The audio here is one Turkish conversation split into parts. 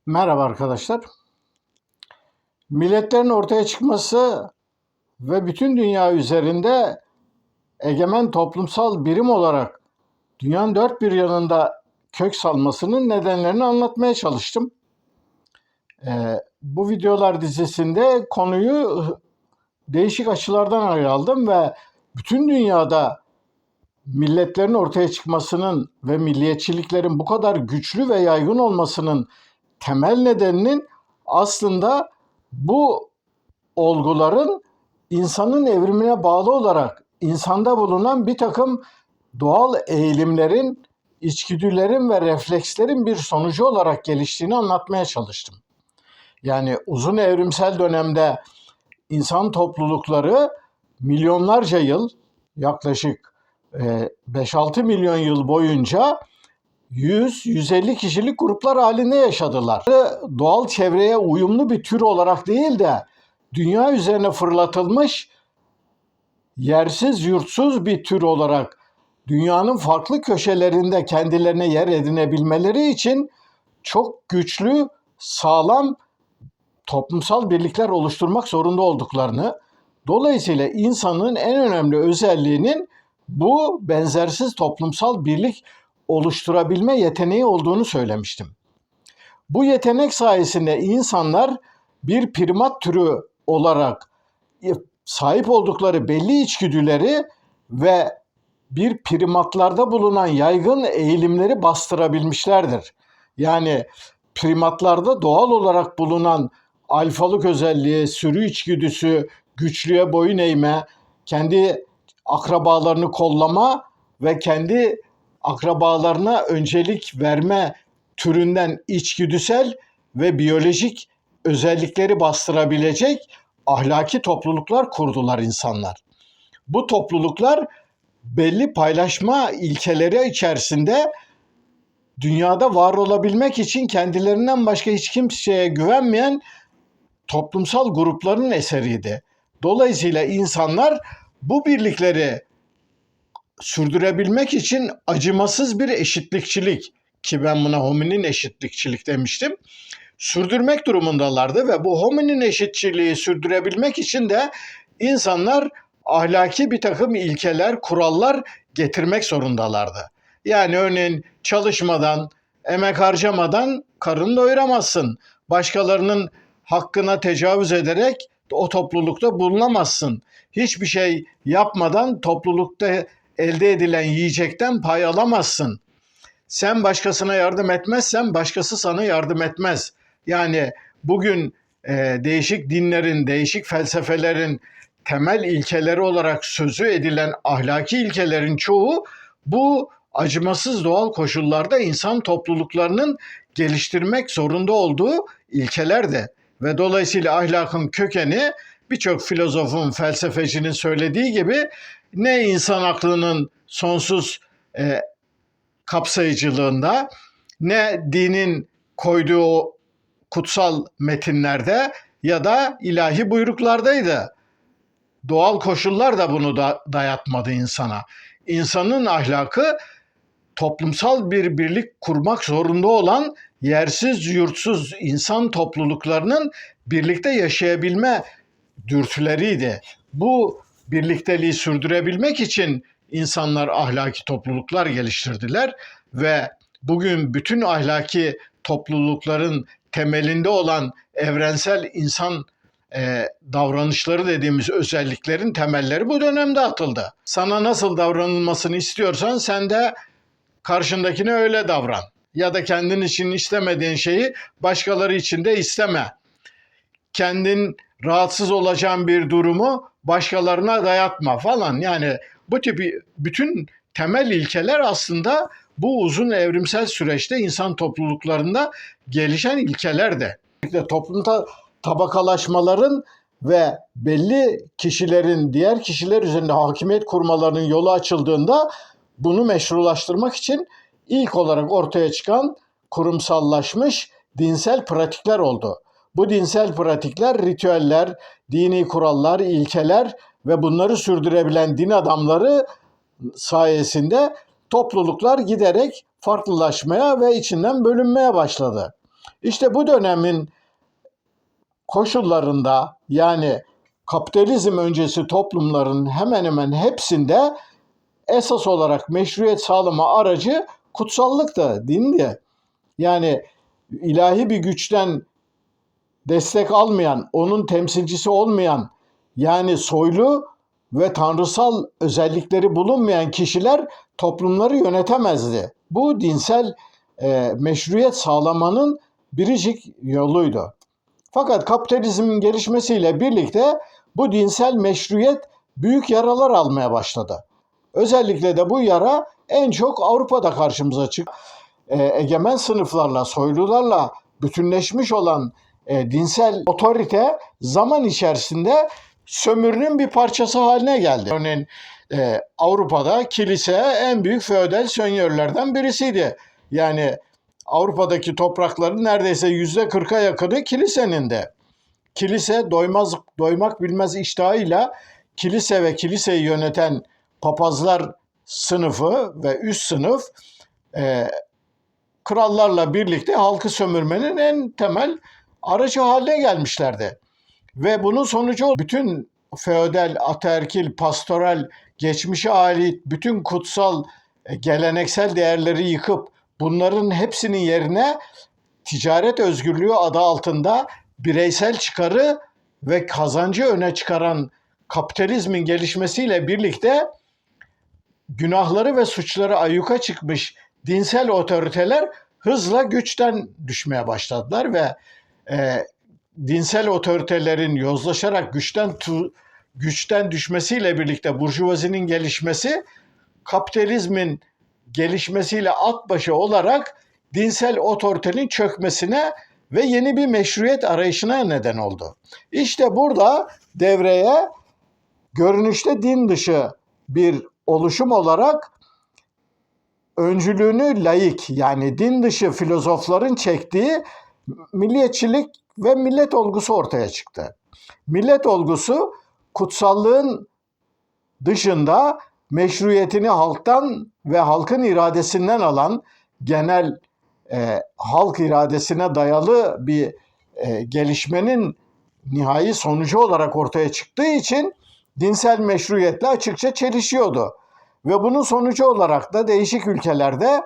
Merhaba arkadaşlar. Milletlerin ortaya çıkması ve bütün dünya üzerinde egemen toplumsal birim olarak dünyanın dört bir yanında kök salmasının nedenlerini anlatmaya çalıştım. Bu videolar dizisinde konuyu değişik açılardan ele aldım ve bütün dünyada milletlerin ortaya çıkmasının ve milliyetçiliklerin bu kadar güçlü ve yaygın olmasının temel nedeninin aslında bu olguların insanın evrimine bağlı olarak insanda bulunan bir takım doğal eğilimlerin, içgüdülerin ve reflekslerin bir sonucu olarak geliştiğini anlatmaya çalıştım. Yani uzun evrimsel dönemde insan toplulukları milyonlarca yıl, yaklaşık 5-6 milyon yıl boyunca 100-150 kişilik gruplar halinde yaşadılar. Doğal çevreye uyumlu bir tür olarak değil de dünya üzerine fırlatılmış yersiz yurtsuz bir tür olarak dünyanın farklı köşelerinde kendilerine yer edinebilmeleri için çok güçlü, sağlam toplumsal birlikler oluşturmak zorunda olduklarını, dolayısıyla insanın en önemli özelliğinin bu benzersiz toplumsal birlik oluşturabilme yeteneği olduğunu söylemiştim. Bu yetenek sayesinde insanlar bir primat türü olarak sahip oldukları belli içgüdüleri ve bir primatlarda bulunan yaygın eğilimleri bastırabilmişlerdir. Yani primatlarda doğal olarak bulunan alfalık özelliği, sürü içgüdüsü, güçlüye boyun eğme, kendi akrabalarını kollama ve kendi akrabalarına öncelik verme türünden içgüdüsel ve biyolojik özellikleri bastırabilecek ahlaki topluluklar kurdular insanlar. Bu topluluklar belli paylaşma ilkeleri içerisinde dünyada var olabilmek için kendilerinden başka hiç kimseye güvenmeyen toplumsal grupların eseriydi. Dolayısıyla insanlar bu birlikleri sürdürebilmek için acımasız bir eşitlikçilik, ki ben buna hominin eşitlikçilik demiştim, sürdürmek durumundalardı ve bu hominin eşitçiliği sürdürebilmek için de insanlar ahlaki bir takım ilkeler, kurallar getirmek zorundalardı. Yani örneğin çalışmadan, emek harcamadan karını doyuramazsın. Başkalarının hakkına tecavüz ederek o toplulukta bulunamazsın. Hiçbir şey yapmadan toplulukta elde edilen yiyecekten pay alamazsın. Sen başkasına yardım etmezsen başkası sana yardım etmez. Yani bugün değişik dinlerin, değişik felsefelerin temel ilkeleri olarak sözü edilen ahlaki ilkelerin çoğu bu acımasız doğal koşullarda insan topluluklarının geliştirmek zorunda olduğu ilkelerdi. Ve dolayısıyla ahlakın kökeni birçok filozofun, felsefecinin söylediği gibi ne insan aklının sonsuz kapsayıcılığında, ne dinin koyduğu kutsal metinlerde ya da ilahi buyruklardaydı. Doğal koşullar da bunu dayatmadı insana. İnsanın ahlakı toplumsal bir birlik kurmak zorunda olan yersiz yurtsuz insan topluluklarının birlikte yaşayabilme dürtüleriydi. Bu birlikteliği sürdürebilmek için insanlar ahlaki topluluklar geliştirdiler ve bugün bütün ahlaki toplulukların temelinde olan evrensel insan davranışları dediğimiz özelliklerin temelleri bu dönemde atıldı. Sana nasıl davranılmasını istiyorsan sen de karşındakine öyle davran. Ya da kendin için istemediğin şeyi başkaları için de isteme. Kendin rahatsız olacağın bir durumu başkalarına dayatma falan. Yani bu tip bütün temel ilkeler aslında bu uzun evrimsel süreçte insan topluluklarında gelişen ilkeler de. Toplumda tabakalaşmaların ve belli kişilerin diğer kişiler üzerinde hakimiyet kurmalarının yolu açıldığında bunu meşrulaştırmak için ilk olarak ortaya çıkan kurumsallaşmış dinsel pratikler oldu. Bu dinsel pratikler, ritüeller, dini kurallar, ilkeler ve bunları sürdürebilen din adamları sayesinde topluluklar giderek farklılaşmaya ve içinden bölünmeye başladı. İşte bu dönemin koşullarında, yani kapitalizm öncesi toplumların hemen hemen hepsinde esas olarak meşruiyet sağlama aracı kutsallıktı, dindi. Yani ilahi bir güçten destek almayan, onun temsilcisi olmayan, yani soylu ve tanrısal özellikleri bulunmayan kişiler toplumları yönetemezdi. Bu dinsel meşruiyet sağlamanın biricik yoluydu. Fakat kapitalizmin gelişmesiyle birlikte bu dinsel meşruiyet büyük yaralar almaya başladı. Özellikle de bu yara en çok Avrupa'da karşımıza çıktı. Egemen sınıflarla, soylularla bütünleşmiş olan dinsel otorite zaman içerisinde sömürünün bir parçası haline geldi. Örneğin Avrupa'da kilise en büyük feodal sömürülerden birisiydi. Yani Avrupa'daki toprakların neredeyse %40'a yakını kilisenin de. Kilise doymak bilmez iştahıyla kilise ve kiliseyi yöneten papazlar sınıfı ve üst sınıf krallarla birlikte halkı sömürmenin en temel aracı haline gelmişlerdi. Ve bunun sonucu bütün feodal, ataerkil, pastoral, geçmişe ait bütün kutsal, geleneksel değerleri yıkıp bunların hepsinin yerine ticaret özgürlüğü adı altında bireysel çıkarı ve kazancı öne çıkaran kapitalizmin gelişmesiyle birlikte günahları ve suçları ayyuka çıkmış dinsel otoriteler hızla güçten düşmeye başladılar ve dinsel otoritelerin yozlaşarak güçten düşmesiyle birlikte burjuvazinin gelişmesi, kapitalizmin gelişmesiyle at başı olarak dinsel otoritenin çökmesine ve yeni bir meşruiyet arayışına neden oldu. İşte burada devreye görünüşte din dışı bir oluşum olarak öncülüğünü laik, yani din dışı filozofların çektiği milliyetçilik ve millet olgusu ortaya çıktı. Millet olgusu kutsallığın dışında meşruiyetini halktan ve halkın iradesinden alan, genel halk iradesine dayalı bir gelişmenin nihai sonucu olarak ortaya çıktığı için dinsel meşruiyetle açıkça çelişiyordu. Ve bunun sonucu olarak da değişik ülkelerde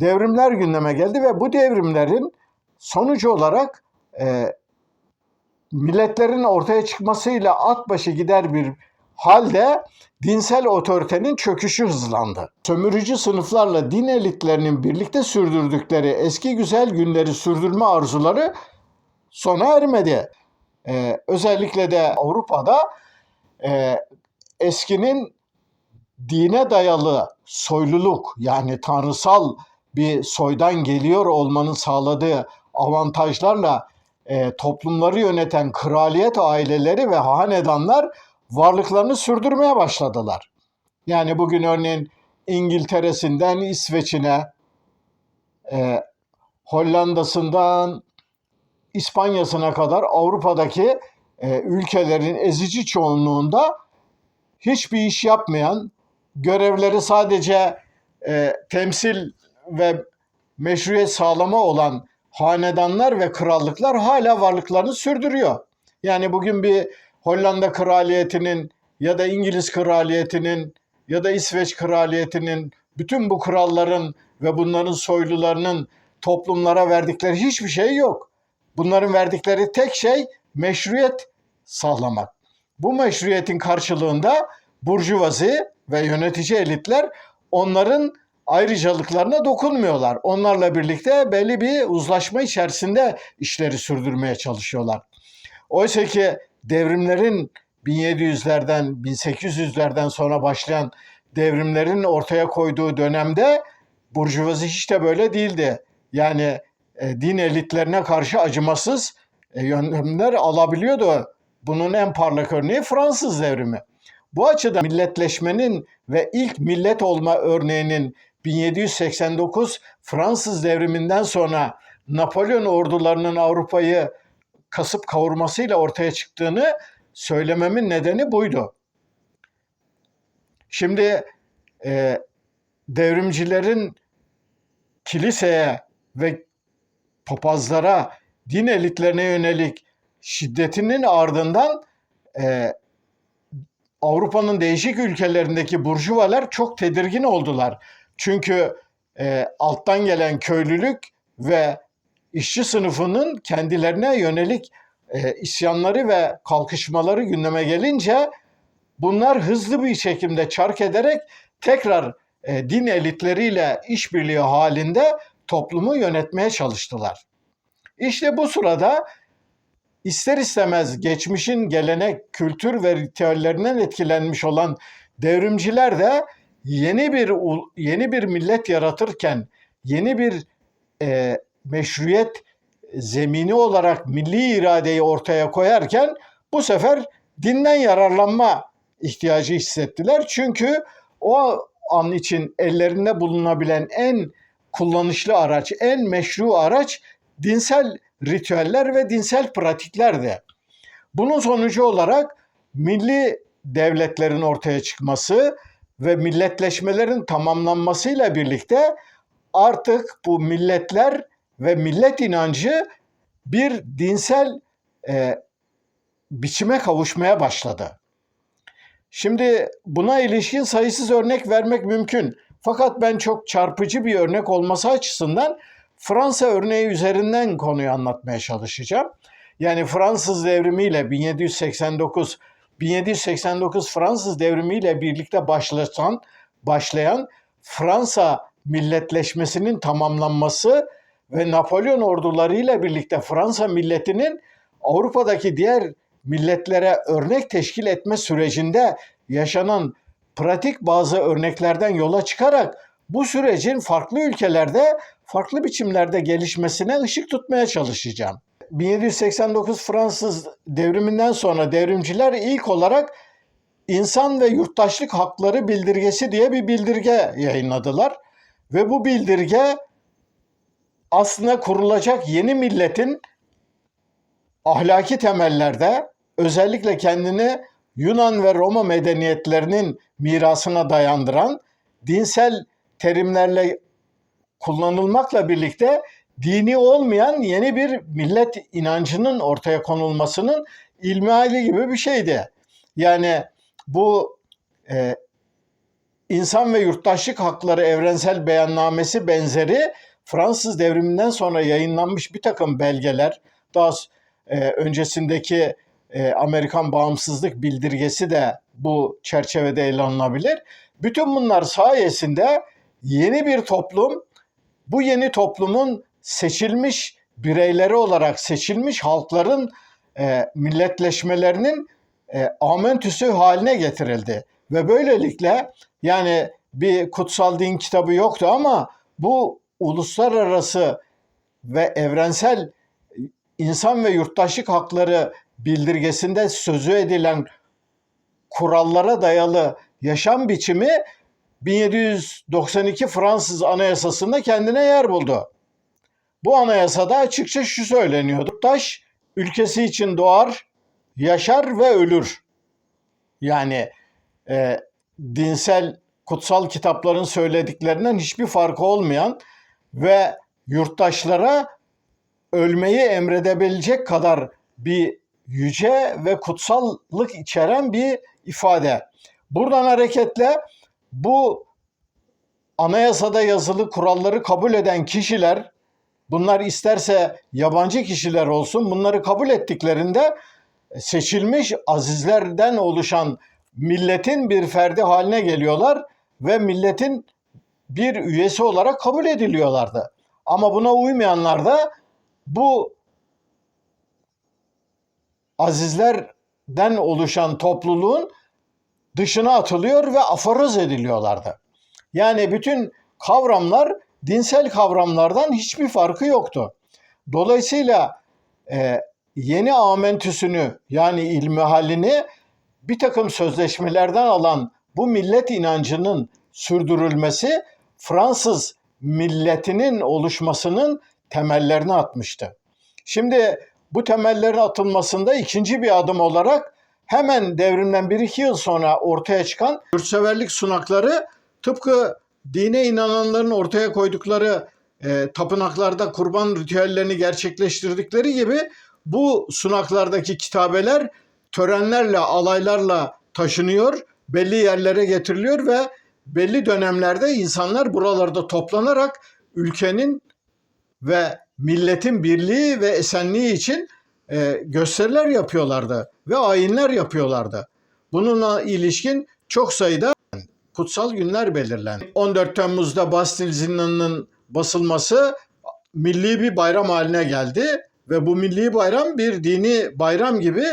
devrimler gündeme geldi ve bu devrimlerin sonucu olarak milletlerin ortaya çıkmasıyla at başı gider bir halde dinsel otoritenin çöküşü hızlandı. Sömürücü sınıflarla din elitlerinin birlikte sürdürdükleri eski güzel günleri sürdürme arzuları sona ermedi. Özellikle de Avrupa'da eskinin dine dayalı soyluluk, yani tanrısal bir soydan geliyor olmanın sağladığı avantajlarla toplumları yöneten kraliyet aileleri ve hanedanlar varlıklarını sürdürmeye başladılar. Yani bugün örneğin İngiltere'sinden İsveç'ine, Hollanda'sından İspanya'sına kadar Avrupa'daki ülkelerin ezici çoğunluğunda hiçbir iş yapmayan, görevleri sadece temsil ve meşruiyet sağlama olan hanedanlar ve krallıklar hala varlıklarını sürdürüyor. Yani bugün bir Hollanda kraliyetinin ya da İngiliz kraliyetinin ya da İsveç kraliyetinin, bütün bu kralların ve bunların soylularının toplumlara verdikleri hiçbir şey yok. Bunların verdikleri tek şey meşruiyet sağlamak. Bu meşruiyetin karşılığında burjuvazi ve yönetici elitler onların ayrıcalıklarına dokunmuyorlar. Onlarla birlikte belli bir uzlaşma içerisinde işleri sürdürmeye çalışıyorlar. Oysa ki devrimlerin 1700'lerden, 1800'lerden sonra başlayan devrimlerin ortaya koyduğu dönemde burjuvazi hiç de böyle değildi. Yani din elitlerine karşı acımasız yöntemler alabiliyordu. Bunun en parlak örneği Fransız devrimi. Bu açıdan milletleşmenin ve ilk millet olma örneğinin 1789 Fransız devriminden sonra Napolyon ordularının Avrupa'yı kasıp kavurmasıyla ortaya çıktığını söylememin nedeni buydu. Şimdi devrimcilerin kiliseye ve papazlara, din elitlerine yönelik şiddetinin ardından Avrupa'nın değişik ülkelerindeki burjuvalar çok tedirgin oldular. Çünkü alttan gelen köylülük ve işçi sınıfının kendilerine yönelik isyanları ve kalkışmaları gündeme gelince bunlar hızlı bir şekilde çark ederek tekrar din elitleriyle işbirliği halinde toplumu yönetmeye çalıştılar. İşte bu sırada ister istemez geçmişin gelenek, kültür ve ritüellerinden etkilenmiş olan devrimciler de yeni bir millet yaratırken, yeni bir meşruiyet zemini olarak milli iradeyi ortaya koyarken bu sefer dinden yararlanma ihtiyacı hissettiler. Çünkü o an için ellerinde bulunabilen en kullanışlı araç, en meşru araç dinsel ritüeller ve dinsel pratiklerdi. Bunun sonucu olarak milli devletlerin ortaya çıkması ve milletleşmelerin tamamlanmasıyla birlikte artık bu milletler ve millet inancı bir dinsel biçime kavuşmaya başladı. Şimdi buna ilişkin sayısız örnek vermek mümkün. Fakat ben çok çarpıcı bir örnek olması açısından Fransa örneği üzerinden konuyu anlatmaya çalışacağım. Yani Fransız devrimiyle 1789 Fransız devrimiyle birlikte başlayan Fransa milletleşmesinin tamamlanması ve Napolyon ordularıyla birlikte Fransa milletinin Avrupa'daki diğer milletlere örnek teşkil etme sürecinde yaşanan pratik bazı örneklerden yola çıkarak bu sürecin farklı ülkelerde farklı biçimlerde gelişmesine ışık tutmaya çalışacağım. 1789 Fransız devriminden sonra devrimciler ilk olarak İnsan ve Yurttaşlık Hakları Bildirgesi diye bir bildirge yayınladılar. Ve bu bildirge aslında kurulacak yeni milletin ahlaki temellerde özellikle kendini Yunan ve Roma medeniyetlerinin mirasına dayandıran dinsel terimlerle kullanılmakla birlikte dini olmayan yeni bir millet inancının ortaya konulmasının ilmihali gibi bir şeydi. Yani bu İnsan ve Yurttaşlık Hakları Evrensel Beyannamesi benzeri Fransız devriminden sonra yayınlanmış bir takım belgeler, daha öncesindeki Amerikan Bağımsızlık Bildirgesi de bu çerçevede ele alınabilir. Bütün bunlar sayesinde yeni bir toplum, bu yeni toplumun seçilmiş bireyleri olarak seçilmiş halkların milletleşmelerinin amentüsü haline getirildi. Ve böylelikle yani bir kutsal din kitabı yoktu ama bu uluslararası ve evrensel insan ve yurttaşlık hakları bildirgesinde sözü edilen kurallara dayalı yaşam biçimi 1792 Fransız Anayasası'nda kendine yer buldu. Bu anayasada açıkça şu söyleniyordu: yurttaş ülkesi için doğar, yaşar ve ölür. Yani dinsel, kutsal kitapların söylediklerinden hiçbir farkı olmayan ve yurttaşlara ölmeyi emredebilecek kadar bir yüce ve kutsallık içeren bir ifade. Buradan hareketle bu anayasada yazılı kuralları kabul eden kişiler, bunlar isterse yabancı kişiler olsun, bunları kabul ettiklerinde seçilmiş azizlerden oluşan milletin bir ferdi haline geliyorlar ve milletin bir üyesi olarak kabul ediliyorlardı. Ama buna uymayanlar da bu azizlerden oluşan topluluğun dışına atılıyor ve aforoz ediliyorlardı. Yani bütün kavramlar dinsel kavramlardan hiçbir farkı yoktu. Dolayısıyla yeni amentüsünü yani ilmihalini bir takım sözleşmelerden alan bu millet inancının sürdürülmesi Fransız milletinin oluşmasının temellerini atmıştı. Şimdi bu temellerin atılmasında ikinci bir adım olarak hemen devrimden 1-2 yıl sonra ortaya çıkan yurtseverlik sunakları tıpkı dine inananların ortaya koydukları tapınaklarda kurban ritüellerini gerçekleştirdikleri gibi bu sunaklardaki kitabeler törenlerle, alaylarla taşınıyor, belli yerlere getiriliyor ve belli dönemlerde insanlar buralarda toplanarak ülkenin ve milletin birliği ve esenliği için gösteriler yapıyorlardı ve ayinler yapıyorlardı. Bununla ilişkin çok sayıda kutsal günler belirlendi. 14 Temmuz'da Bastil Zindanı'nın basılması milli bir bayram haline geldi ve bu milli bayram bir dini bayram gibi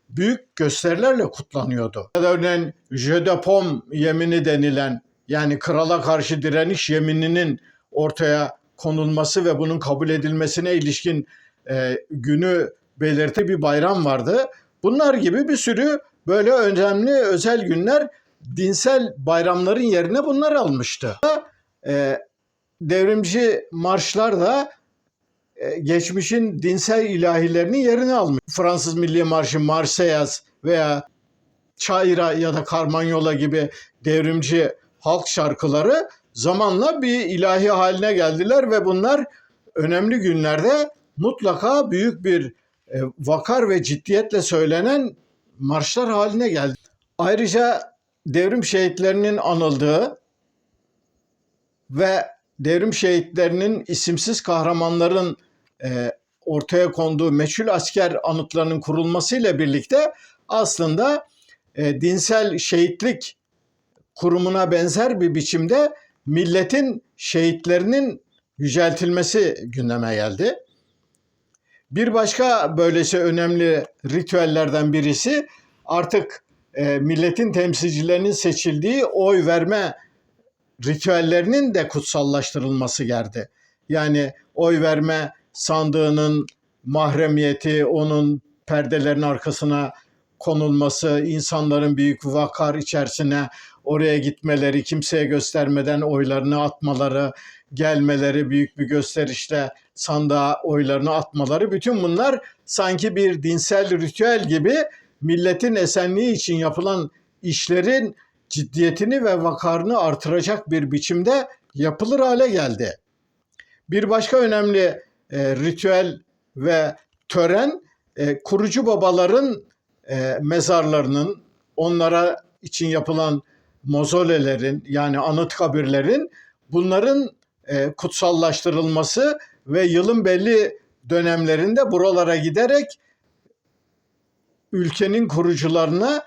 büyük gösterilerle kutlanıyordu. Örneğin Jeu de Paume yemini denilen, yani krala karşı direniş yemininin ortaya konulması ve bunun kabul edilmesine ilişkin günü belirti bir bayram vardı. Bunlar gibi bir sürü böyle önemli özel günler dinsel bayramların yerine bunlar almıştı. Devrimci marşlar da geçmişin dinsel ilahilerinin yerini almış. Fransız Milli Marşı, Marseillaise veya Çayra ya da Carmagnola gibi devrimci halk şarkıları zamanla bir ilahi haline geldiler ve bunlar önemli günlerde mutlaka büyük bir vakar ve ciddiyetle söylenen marşlar haline geldi. Ayrıca devrim şehitlerinin anıldığı ve devrim şehitlerinin isimsiz kahramanların ortaya konduğu meçhul asker anıtlarının kurulmasıyla birlikte aslında dinsel şehitlik kurumuna benzer bir biçimde milletin şehitlerinin yüceltilmesi gündeme geldi. Bir başka böylesi önemli ritüellerden birisi artık milletin temsilcilerinin seçildiği oy verme ritüellerinin de kutsallaştırılması geldi. Yani oy verme sandığının mahremiyeti, onun perdelerin arkasına konulması, insanların büyük vakar içerisine oraya gitmeleri, kimseye göstermeden oylarını atmaları, gelmeleri, büyük bir gösterişle sandığa oylarını atmaları, bütün bunlar sanki bir dinsel ritüel gibi milletin esenliği için yapılan işlerin ciddiyetini ve vakarını artıracak bir biçimde yapılır hale geldi. Bir başka önemli ritüel ve tören kurucu babaların mezarlarının, onlara için yapılan mozolelerin, yani anıt kabirlerin, bunların kutsallaştırılması ve yılın belli dönemlerinde buralara giderek ülkenin kurucularına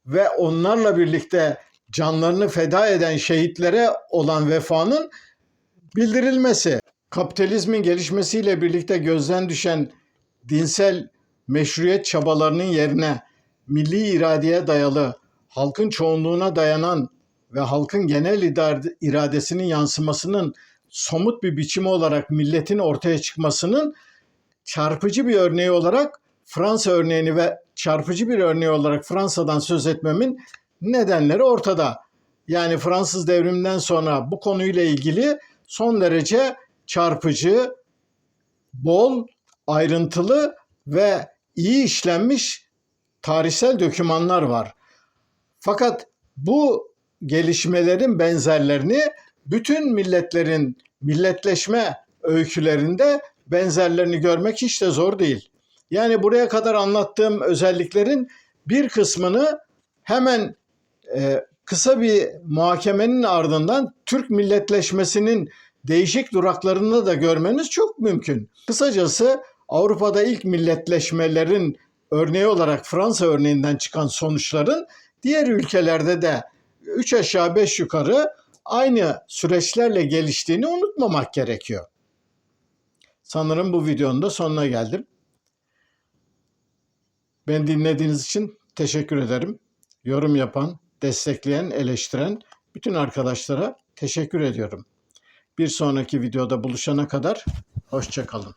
ve onlarla birlikte canlarını feda eden şehitlere olan vefanın bildirilmesi. Kapitalizmin gelişmesiyle birlikte gözden düşen dinsel meşruiyet çabalarının yerine milli iradeye dayalı, halkın çoğunluğuna dayanan ve halkın genel iradesinin yansımasının somut bir biçimi olarak milletin ortaya çıkmasının çarpıcı bir örneği olarak Fransa örneğini ve çarpıcı bir örneği olarak Fransa'dan söz etmemin nedenleri ortada. Yani Fransız devriminden sonra bu konuyla ilgili son derece çarpıcı, bol, ayrıntılı ve iyi işlenmiş tarihsel dokümanlar var. Fakat bu gelişmelerin benzerlerini bütün milletlerin milletleşme öykülerinde benzerlerini görmek hiç de zor değil. Yani buraya kadar anlattığım özelliklerin bir kısmını hemen kısa bir muhakemenin ardından Türk milletleşmesinin değişik duraklarında da görmeniz çok mümkün. Kısacası Avrupa'da ilk milletleşmelerin örneği olarak Fransa örneğinden çıkan sonuçların diğer ülkelerde de 3 aşağı 5 yukarı aynı süreçlerle geliştiğini unutmamak gerekiyor. Sanırım bu videonun da sonuna geldim. Beni dinlediğiniz için teşekkür ederim. Yorum yapan, destekleyen, eleştiren bütün arkadaşlara teşekkür ediyorum. Bir sonraki videoda buluşana kadar hoşça kalın.